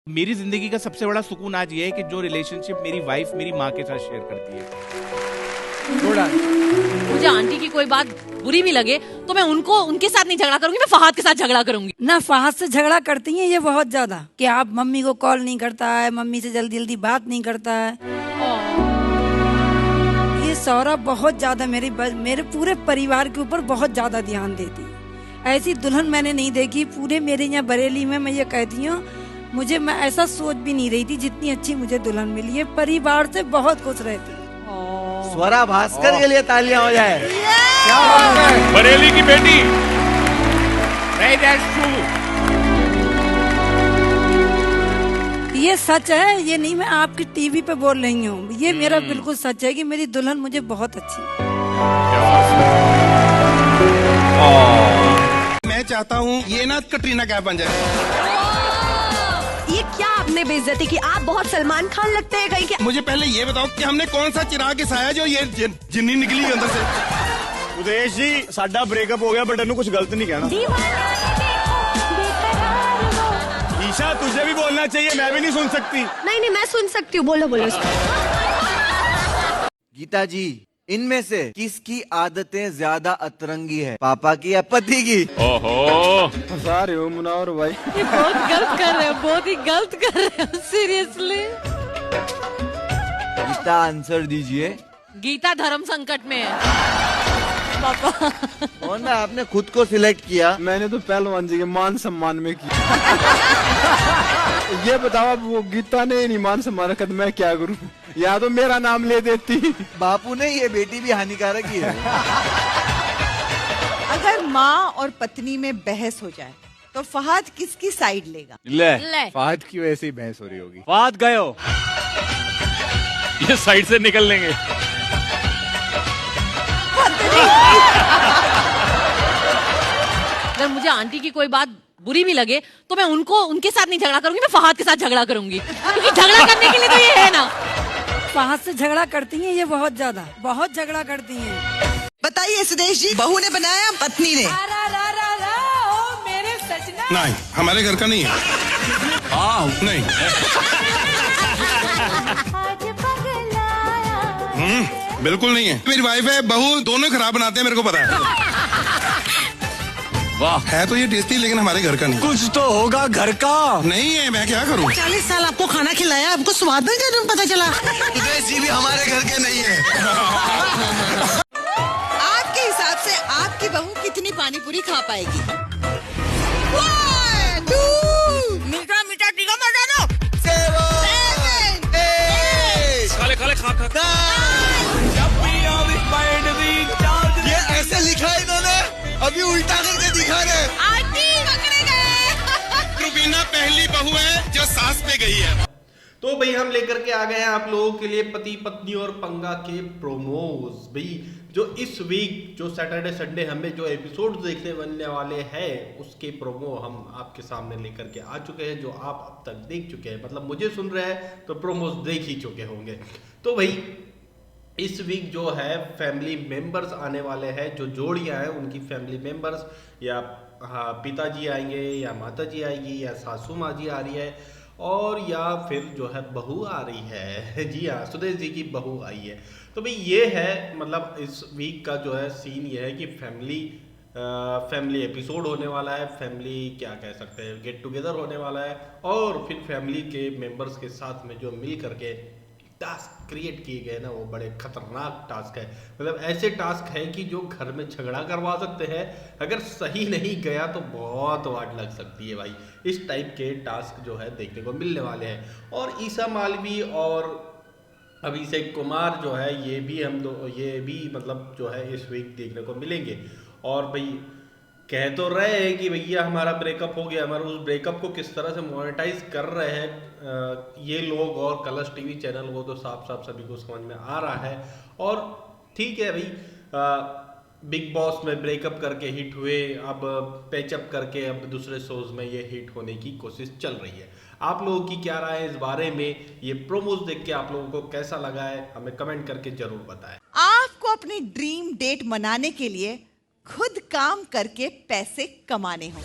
मेरी जिंदगी का सबसे बड़ा सुकून आज ये है कि जो रिलेशनशिप मेरी वाइफ मेरी माँ के साथ शेयर करती है। मुझे आंटी की कोई बात बुरी भी लगे तो मैं उनके साथ नहीं झगड़ा करूंगी, मैं फहाद के साथ झगड़ा करूंगी। ना फहाद से झगड़ा करती हैं ये बहुत ज्यादा कि आप मम्मी को कॉल नहीं करता है, मम्मी से जल्दी जल्दी बात नहीं करता है। ये सौरभ बहुत ज्यादा मेरे पूरे परिवार के ऊपर बहुत ज्यादा ध्यान देती है। ऐसी दुल्हन मैंने नहीं देखी पूरे मेरे यहाँ बरेली में। मैं ये कहती हूँ मैं ऐसा सोच भी नहीं रही थी जितनी अच्छी मुझे दुल्हन मिली है। परिवार से बहुत खुश रहती है। स्वरा भास्कर के लिए तालियां हो जाए। क्या बात है, बरेली की बेटी। नहीं, that's true। ये सच है, ये नहीं मैं आपकी टीवी पे बोल रही हूँ, ये मेरा बिल्कुल सच है कि मेरी दुल्हन मुझे बहुत अच्छी है। मैं चाहता हूँ ये ना कटरीना कैफ बन जाए। ये क्या आपने बेइज्जती की? आप बहुत सलमान खान लगते हैं कहीं के। मुझे पहले ये बताओ कि हमने कौन सा चिराग गिसाया जो ये जिन्नी निकली अंदर से। उदेश जी साडा ब्रेकअप हो गया बट इन्हों कुछ गलत नहीं कहना। ईशा तुझे भी बोलना चाहिए, मैं भी नहीं सुन सकती। नहीं मैं सुन सकती हूँ, बोलो बोलो। गीता जी, इनमें से किसकी आदतें ज्यादा अतरंगी है, पापा की या पति की? ओहो, फंसा रहे हो मुनावर भाई। ये बहुत गलत कर रहे हो, बहुत ही गलत कर रहे हो, सीरियसली। गीता आंसर दीजिए। गीता धर्म संकट में है पापा। कौन है? आपने खुद को सिलेक्ट किया। मैंने तो पहलवान जी के मान सम्मान में किया। ये बताओ अब वो गीता ने नहीं मान सम्मान रखा तो मैं क्या करूं? या तो मेरा नाम ले देती। बापू ने ये बेटी भी हानिकारक ही है। अगर माँ और पत्नी में बहस हो जाए तो फहाद किसकी साइड लेगा? ले। फहद की वजह से ही बहस हो रही होगी। फहद गए हो, ये साइड से निकल लेंगे। अगर मुझे आंटी की कोई बात बुरी भी लगे तो मैं उनके साथ नहीं झगड़ा करूंगी, मैं फहाद के साथ झगड़ा करूंगी, क्योंकि झगड़ा करने के लिए तो ये है ना। फहाद से झगड़ा करती हैं ये बहुत झगड़ा करती हैं। बताइए सुदेश जी, बहू ने बनाया पत्नी ने? मेरे सजना। नहीं, हमारे घर का नहीं है। हाँ नहीं। बिल्कुल नहीं है। मेरी वाइफ है, बहू दोनों खराब बनाते हैं, मेरे को पता है। वाह, है तो ये टेस्टी लेकिन हमारे घर का नहीं। कुछ तो होगा घर का। नहीं है, मैं क्या करूँ? 40 साल आपको खाना खिलाया, आपको स्वाद में क्या पता चला? सुदेश जी भी हमारे घर के नहीं है। आपके हिसाब से आपकी बहू कितनी पानी पूरी खा पाएगी? मीठा मीठा टीका मजा दो। खाले खा। ये ऐसे लिखा है इन्होंने, अभी उल्टा करके दिखा रहे। रुबीना पहली बहू है जो सास पे गई है। तो भाई हम लेकर के आ गए हैं आप लोगों के लिए पति पत्नी और पंगा के प्रोमोज। भाई जो इस वीक जो सैटरडे संडे हमें जो एपिसोड देखने बनने वाले हैं उसके प्रोमो हम आपके सामने लेकर के आ चुके हैं, जो आप अब तक देख चुके हैं। मतलब मुझे सुन रहे हैं तो प्रोमोज देख ही चुके होंगे। तो भाई इस वीक जो है फैमिली मेंबर्स आने वाले हैं, जो जोड़ियां हैं उनकी फैमिली मेंबर्स, या पिताजी आएंगे या माताजी आएगी या सासू माँ जी आ रही है, और या फिर जो है बहू आ रही है। जी हाँ, सुदेश जी की बहू आई है। तो भाई ये है, मतलब इस वीक का जो है सीन ये है कि फैमिली एपिसोड होने वाला है, फैमिली क्या कह सकते हैं गेट टुगेदर होने वाला है, और फिर फैमिली के मेंबर्स के साथ में जो मिल करके टास्क क्रिएट किए गए ना, वो बड़े खतरनाक टास्क है। मतलब ऐसे टास्क है कि जो घर में झगड़ा करवा सकते हैं, अगर सही नहीं गया तो बहुत वाट लग सकती है भाई। इस टाइप के टास्क जो है देखने को मिलने वाले हैं। और ईशा मालवी और अभिषेक कुमार जो है ये भी मतलब जो है इस वीक देखने को मिलेंगे। और भाई कह तो रहे हैं कि भैया हमारा ब्रेकअप हो गया, हमारा उस ब्रेकअप को किस तरह से मोनेटाइज कर रहे हैं ये लोग, और कलर्स टीवी चैनल वो तो साफ साफ सभी को समझ में आ रहा है। और ठीक है भाई, बिग बॉस में ब्रेकअप करके हिट हुए, अब पैचअप करके अब दूसरे शोज में ये हिट होने की कोशिश चल रही है। आप लोगों की क्या राय है इस बारे में? ये प्रोमोज देख के आप लोगों को कैसा लगा है हमें कमेंट करके जरूर बताएं। आपको अपनी ड्रीम डेट मनाने के लिए खुद काम करके पैसे कमाने हों।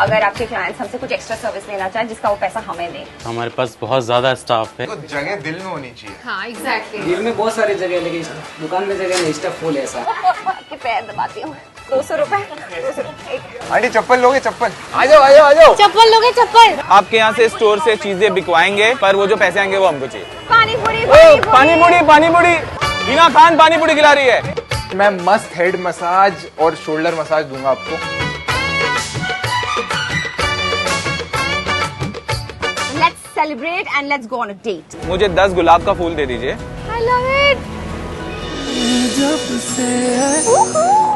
अगर आपके क्लाइंट्स हमसे कुछ एक्स्ट्रा सर्विस लेना चाहे जिसका वो पैसा हमें दें। हमारे पास बहुत ज्यादा स्टाफ है। तो जगह दिल में होनी चाहिए। हाँ एग्जैक्टली। दिल में बहुत सारी जगह, लेकिन दुकान में जगह नहीं, स्टफ फुल है ऐसा। आपके पैर दबाती हूँ। 200 रुपए। आंटी चप्पल लोगे? चप्पल आ जाओ आ जाओ आ जाओ। चप्पल लोगे? चप्पल। आपके यहाँ से स्टोर से चीजें बिकवाएंगे, पर वो जो पैसे आएंगे वो हमको चाहिए। पानी पूरी पानी पूरी रीना खान पानी पूरी खिला रही है। मैं मस्त हेड मसाज और शोल्डर मसाज दूंगा आपको। Let's celebrate and let's go on a date. मुझे 10 गुलाब का फूल दे दीजिए। I love it. जब से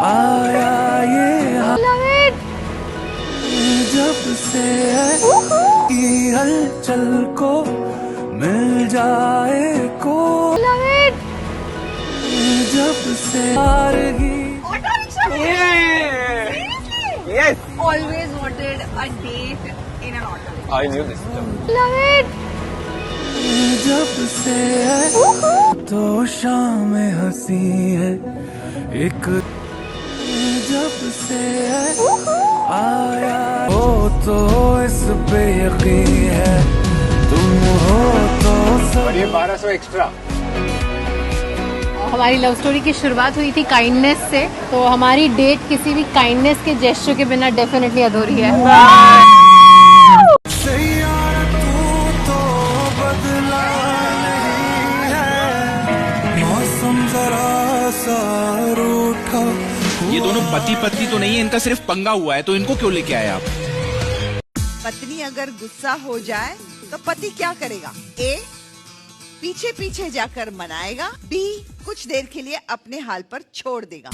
आया ये I love it. जब से की हलचल को मिल जाए को I love it. जब से हारगी। Yes. Always wanted a date in an auto. I knew this. Love it. जब से तो शाम हंसी है एक, जब से आया हो तो इस पे यकीन है, तुम हो तो सब। ये 1200 एक्स्ट्रा। हमारी लव स्टोरी की शुरुआत हुई थी काइंडनेस से, तो हमारी डेट किसी भी काइंडनेस के जेस्चर के बिना डेफिनेटली अधूरी है। तो बदला नहीं है मौसम, जरा सा रूठा। ये दोनों पति पत्नी तो नहीं है, इनका सिर्फ पंगा हुआ है, तो इनको क्यों लेके आए आप? पत्नी अगर गुस्सा हो जाए तो पति क्या करेगा? ए, पीछे पीछे जाकर मनाएगा। बी, कुछ देर के लिए अपने हाल पर छोड़ देगा।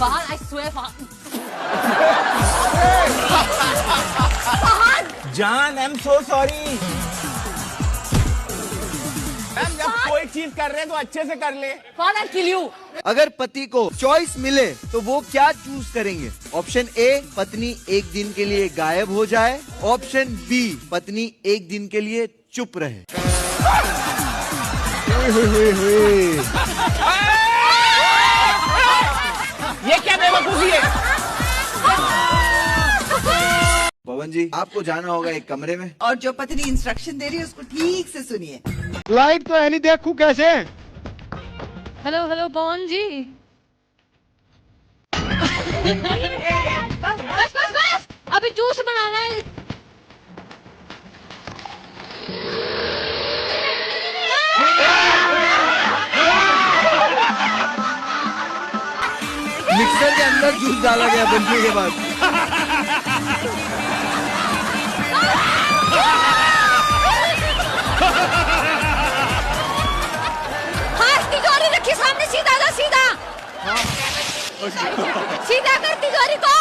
I swear, जान, I am so sorry. Ma'am जब कोई चीज कर रहे हैं तो अच्छे से कर ले। I'll kill you. अगर पति को चॉइस मिले तो वो क्या चूज करेंगे? ऑप्शन ए, पत्नी एक दिन के लिए गायब हो जाए। ऑप्शन बी, पत्नी एक दिन के लिए चुप रहे। ये क्या बेवकूफी है? पवन जी, आपको जाना होगा एक कमरे में, और जो पत्नी इंस्ट्रक्शन दे रही है उसको ठीक से सुनिए। लाइट तो है नहीं, देखूं कैसे? हेलो हेलो पवन जी। बस अभी जूस बनाना है। मिक्सर के अंदर जूस डाला गया बनने के बाद। हाथ तिजोरी रखी सामने, सीधा जा, सीधा सीधा कर तिजोरी को।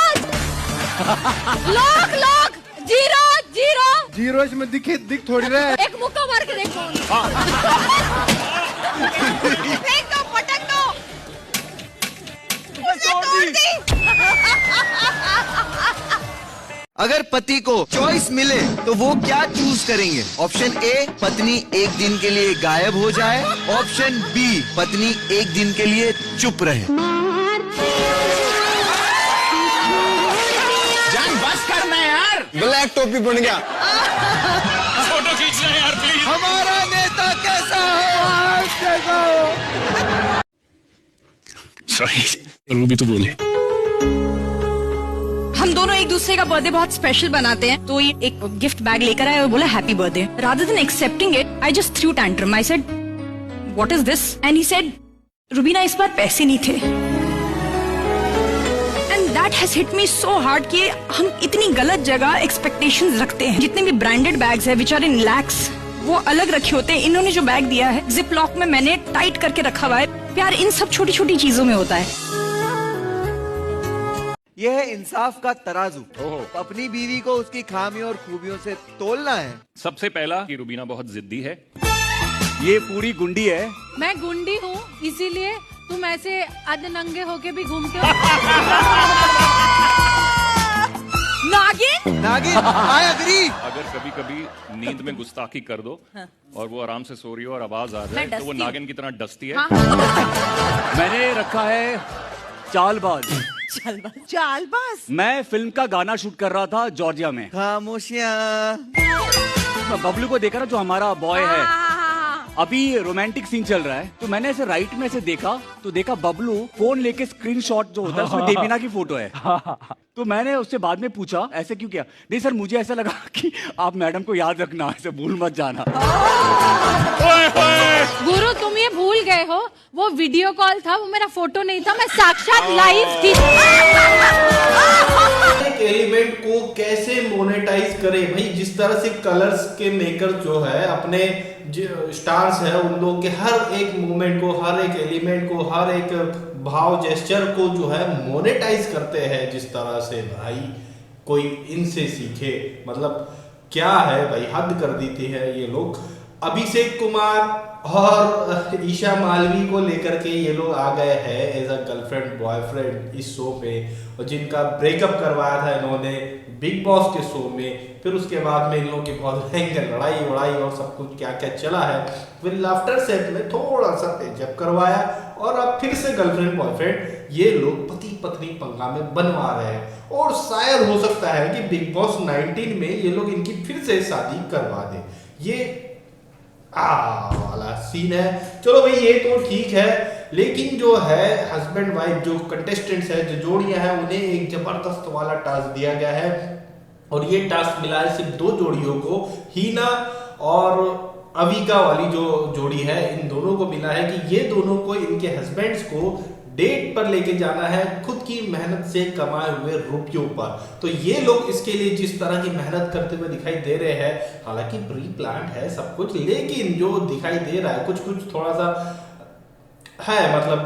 Lock lock, zero zero zero इसमें दिख थोड़ी रहे। एक मुक्का मार के देखो। फेंक दो, पटक दो। अगर पति को चॉइस मिले तो वो क्या चूज करेंगे? ऑप्शन ए, पत्नी एक दिन के लिए गायब हो जाए। ऑप्शन बी, पत्नी एक दिन के लिए चुप रहे। जान बस करना यार। ब्लैक टोपी बन गया। फोटो खींच रहे हैं यार प्लीज। हमारा नेता कैसा हो, आज कैसा हो? सॉरी रूबी तो बोले। हम दोनों एक दूसरे का बर्थडे बहुत स्पेशल बनाते हैं, तो ये एक गिफ्ट बैग लेकर आए और बोला happy birthday. Rather than accepting it, I just through tantrum. I said what is this? And he said Rubina इस बार पैसे नहीं थे। And that has hit me so hard कि हम इतनी गलत जगह एक्सपेक्टेशंस रखते हैं। जितने भी ब्रांडेड बैग्स है विच आर इन लैक्स, वो अलग रखे होते हैं। इन्होंने जो बैग दिया है जिप लॉक में मैंने टाइट करके रखा हुआ है। प्यार इन सब छोटी छोटी चीजों में होता है। यह है इंसाफ का तराजू। अपनी बीवी को उसकी खामियों और खूबियों से तोलना है। सबसे पहला कि रुबीना बहुत जिद्दी है। ये पूरी गुंडी है। मैं गुंडी हूँ, इसीलिए तुम ऐसे अधनंगे होके भी घूमते हो। नागिन। नागिन, आई एग्री। अगर कभी कभी नींद में गुस्ताखी कर दो और वो आराम से सो रही हो और आवाज आ जाए तो वो नागिन की तरह डसती है। मैंने रखा है चालबाज। चालबाज। मैं फिल्म का गाना शूट कर रहा था जॉर्जिया में। खामोशियां। बबलू को देखा ना, जो हमारा बॉय है, अभी रोमांटिक सीन चल रहा है, तो मैंने ऐसे राइट में से देखा तो देखा बबलू फोन लेके स्क्रीनशॉट जो होता है उसमें देवीना की फोटो है। तो मैंने उससे बाद में पूछा ऐसे क्यों किया? नहीं सर, मुझे ऐसा लगा कि आप मैडम को याद रखना, ऐसे भूल मत जाना। गुरु तुम ये भूल गए हो, वो वीडियो कॉल था, वो मेरा फोटो नहीं था, मैं साक्षात लाइव थी। एक एलिमेंट को कैसे मोनेटाइज करे भाई? जिस तरह से कलर्स के मेकर जो है अपने स्टार्स है उन लोगों के हर एक मूवमेंट को, हर एक एलिमेंट को, हर एक भाव जेस्चर को जो है मोनेटाइज करते हैं जिस तरह से, भाई कोई इनसे सीखे। मतलब क्या है भाई, हद कर देती है ये लोग। अभिषेक कुमार और ईशा मालवी को लेकर के ये लोग आ गए हैं एज अ गर्लफ्रेंड बॉयफ्रेंड इस शो पे, और जिनका ब्रेकअप करवाया था इन्होंने बिग बॉस के शो में। फिर उसके बाद में इन लोगों की बहुत भयंकर लड़ाई वड़ाई और सब कुछ क्या क्या चला है। फिर लाफ्टर सेट में थोड़ा सा पेचअप करवाया और अब फिर से गर्लफ्रेंड बॉयफ्रेंड ये लोग पति पत्नी पंगा में बनवा रहे हैं। और शायद हो सकता है कि बिग बॉस 19 में ये लोग इनकी फिर से शादी करवा दे। ये वाला सीन है। चलो भाई ये तो ठीक है, लेकिन जो है हस्बैंड वाइफ जो कंटेस्टेंट्स है, जो जोड़ियां हैं, उन्हें एक जबरदस्त वाला टास्क दिया गया है। और ये टास्क मिला है सिर्फ 2 जोड़ियों को, हीना और अविका वाली जो जोड़ी है, इन दोनों को मिला है कि ये दोनों को इनके हस्बैंड्स को डेट पर लेके जाना है खुद की मेहनत से कमाए हुए रुपयों पर। तो ये लोग इसके लिए जिस तरह की मेहनत करते हुए दिखाई दे रहे हैं, हालांकि प्री प्लान है सब कुछ, लेकिन जो दिखाई दे रहा है कुछ कुछ थोड़ा सा है, मतलब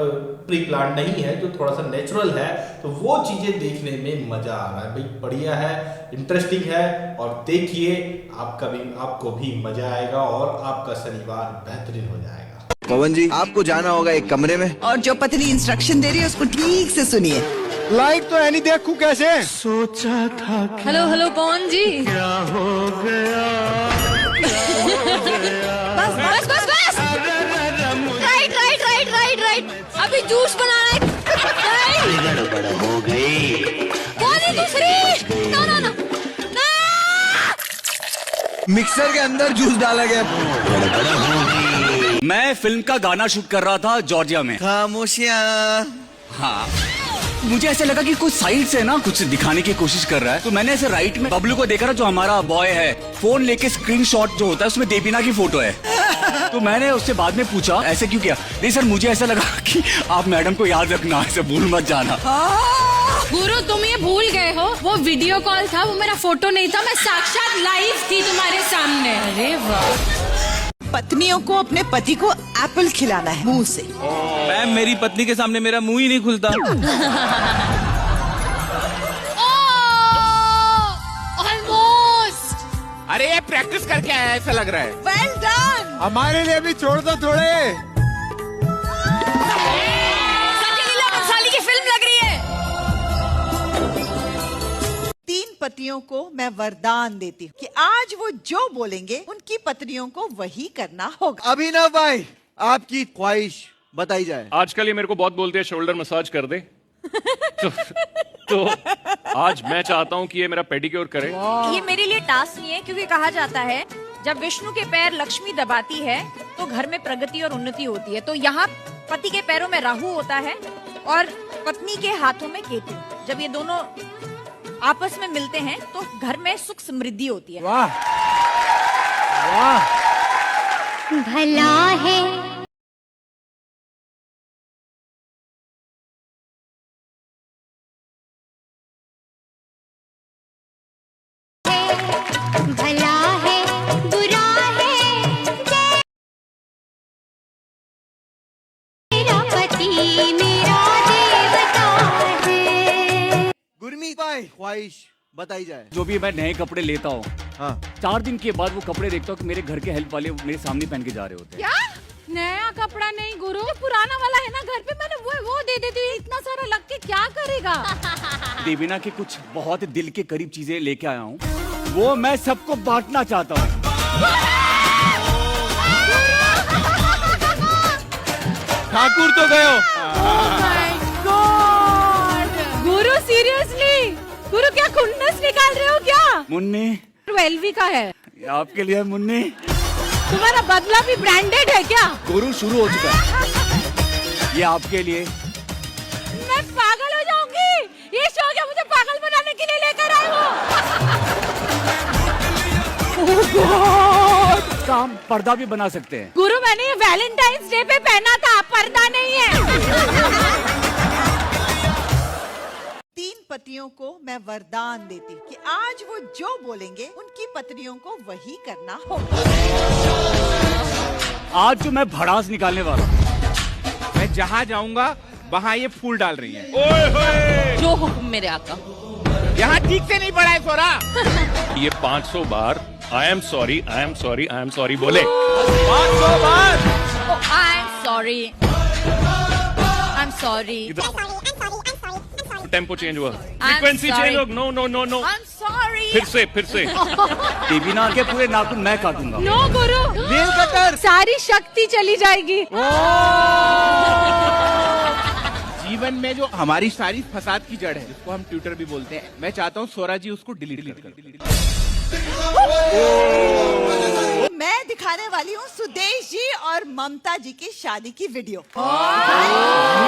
प्री प्लान नहीं है, जो थोड़ा सा नेचुरल है। तो वो चीजें देखने में मजा आ रहा है भाई, बढ़िया है, इंटरेस्टिंग है। और देखिए आपको भी मजा आएगा और आपका शनिवार बेहतरीन हो जाएगा। पवन जी, आपको जाना होगा एक कमरे में, और जो पत्नी इंस्ट्रक्शन दे रही है उसको ठीक से सुनिए। लाइट तो है नहीं, देखूं कैसे? सोचा था हेलो हेलो पवन जी, क्या हो गया? बस बस बस बस, राइट, अभी जूस बनाना है। गड़बड़ हो गई। कौन है दूसरी? नो मिक्सर के अंदर जूस डाला गया। मैं फिल्म का गाना शूट कर रहा था जॉर्जिया में। खामोशियां। हाँ, मुझे ऐसा लगा कि कुछ साइड से ना कुछ दिखाने की कोशिश कर रहा है, तो मैंने ऐसे राइट में बबलू को देखा ना, जो हमारा बॉय है, फोन लेके स्क्रीनशॉट जो होता है उसमें देवीना की फोटो है। तो मैंने उससे बाद में पूछा ऐसे क्यों किया? नहीं सर, मुझे ऐसा लगा कि आप मैडम को याद रखना, ऐसे भूल मत जाना। गुरु तुम ये भूल गए हो, वो वीडियो कॉल था, वो मेरा फोटो नहीं था, मैं साक्षात लाइव थी तुम्हारे सामने। अरे वाह। पत्नियों को अपने पति को एप्पल खिलाना है मुंह से। मैम, मेरी पत्नी के सामने मेरा मुंह ही नहीं खुलता। ऑलमोस्ट। अरे ये प्रैक्टिस करके आया ऐसा लग रहा है। Well done. हमारे लिए भी छोड़ दो थोड़े। साली की फिल्म लग रही है। 3 पतियों को मैं वरदान देती हूँ कि आज वो जो बोलेंगे उनकी पत्नियों को वही करना होगा। अभिनव भाई, आपकी ख्वाहिश बताई जाए। आजकल ये मेरे को बहुत बोलते हैं शोल्डर मसाज कर दे। तो आज मैं चाहता हूँ कि ये मेरा पेडिक्योर करे। ये मेरे लिए टास्क नहीं है, क्योंकि कहा जाता है जब विष्णु के पैर लक्ष्मी दबाती है तो घर में प्रगति और उन्नति होती है। तो यहाँ पति के पैरों में राहु होता है और पत्नी के हाथों में केतु। जब ये दोनों आपस में मिलते हैं तो घर में सुख समृद्धि होती है। वाह वाह, भला है भला है बुरा है, मेरा पति मेरा देवता है। गुरमीत भाई, ख्वाहिश बताई जाए। जो भी मैं नए कपड़े लेता हूँ, हाँ, 4 दिन के बाद वो कपड़े देखता हूँ कि मेरे घर के हेल्प वाले मेरे सामने पहन के जा रहे होते हैं। नया कपड़ा नहीं गुरु, पुराना वाला है ना घर पे, मैंने वो दे देती हूँ। इतना सारा लग के क्या करेगा? देवीना के कुछ बहुत दिल के करीब चीजें लेके आया हूँ, वो मैं सबको बांटना चाहता हूँ। ठाकुर तो गयो। गुरु सीरियसली, गुरु क्या खुन्नस निकाल रहे हो क्या? मुन्नी 12 का है ये आपके लिए मुन्नी। तुम्हारा बदला भी ब्रांडेड है क्या? गुरु शुरू हो चुका है, ये आपके लिए। मैं पागल हो जाऊंगी, ये शो क्या मुझे पागल बनाने के लिए लेकर आए हो? काम पर्दा भी बना सकते हैं। गुरु मैंने ये वैलेंटाइंस डे पे पहना था, पर्दा नहीं है। 3 पतियों को मैं वरदान देती हूँ कि आज वो जो बोलेंगे उनकी पत्नियों को वही करना होगा। आज जो मैं भड़ास निकालने वाला हूँ, मैं जहाँ जाऊंगा वहाँ ये फूल डाल रही है। जो हुक्म मेरे आका। यहाँ ठीक से नहीं पड़ा है सोरा। ये 500 बार I am sorry, I am sorry, I am sorry बोले। 500 बार। I am sorry, I am sorry. Tempo change हुआ, फ्रीक्वेंसी चेंज हुआ। No no no no, I am sorry. फिर से देवीना के पूरे नाखून मैं काटूंगा। नो गुरु, नेल कटर। सारी शक्ति चली जाएगी। जीवन में जो हमारी सारी फसाद की जड़ है, जिसको हम ट्विटर भी बोलते हैं, मैं चाहता हूँ सोरा जी उसको डिलीट कर। मैं दिखाने वाली हूँ सुदेश जी और ममता जी की शादी की वीडियो।